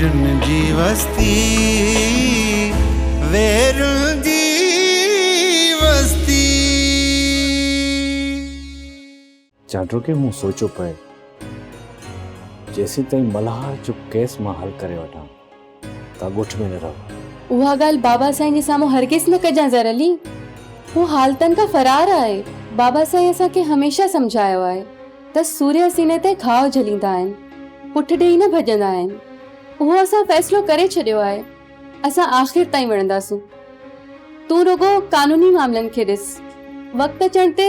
वेरुन जी वस्ती, वेरुन जी वस्ती। जाडो के मुंह सोचो पे जैसी ताई मल्हार जो केस मां हल करे वठां ता गोठ में न रहो। उहा ॻाल्हि बाबा साईं जे साम्हूं हरगिज़ न कजां ज़रली। हू हालतनि खां फरार आहे। बाबा साईं असांखे हमेशह सम्झायो आहे त सूर्य सीने ते घाव झलींदा आहिनि, पुठ ॾेई न भॼंदा आहिनि। उहो असां फ़ैसिलो करे छॾियो आहे, असां आख़िर ताईं विढ़ंदासूं। तूं रुगो कानूनी मामलनि खे ॾिस, वक़्त अचण ते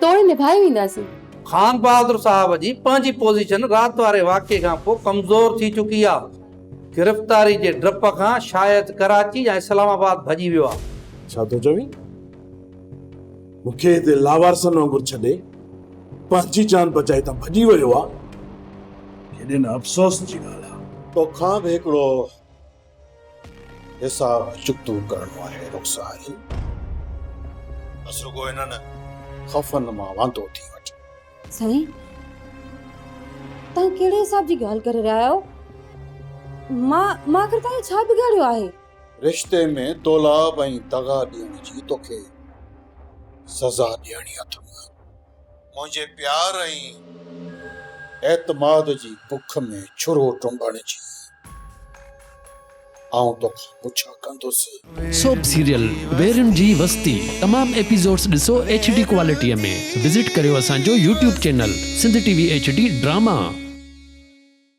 तोड़ निभाए वेंदासीं। खान बहादुर साहब जी पंहिंजी पोजीशन रात वारे वाक़े खां पोइ कमज़ोर थी चुकी आहे। गिरफ़्तारी जे डप खां शायदि कराची या इस्लामाबाद भॼी वियो आहे। छा थो चवीं? मूंखे हिते लावारसन वांगुरु छॾे पंहिंजी जान बचाई त भॼी वियो आहे। केॾे न अफ़सोस जी ॻाल्हि आहे। तोखां बि हिकिड़ो हिसाब चुक्तो करणो आहे रुख़सार। बस रुगो इन्हनि ख़ौफ़नि मां वांदो थी वठ। साईं, तव्हां कहिड़े हिसाब जी ॻाल्हि करे रहिया आहियो? मां आख़िर तव्हां छा बिगाड़ियो आहे? रिश्ते में तोलाब ऐं दगा ॾियण जी तोखे सज़ा ॾियणी अथव। मुंहिंजे प्यार ऐं एतमाद जी बुख में छुरो टुंबण जी आऊं तोखां पुछा कंदुसि। सोप सीरियल वेरुन जी वस्ती तमाम एपिसोड्स ॾिसो HD क्वालिटीअ में। विज़िट करियो असांजो YouTube channel Sindh TV HD drama.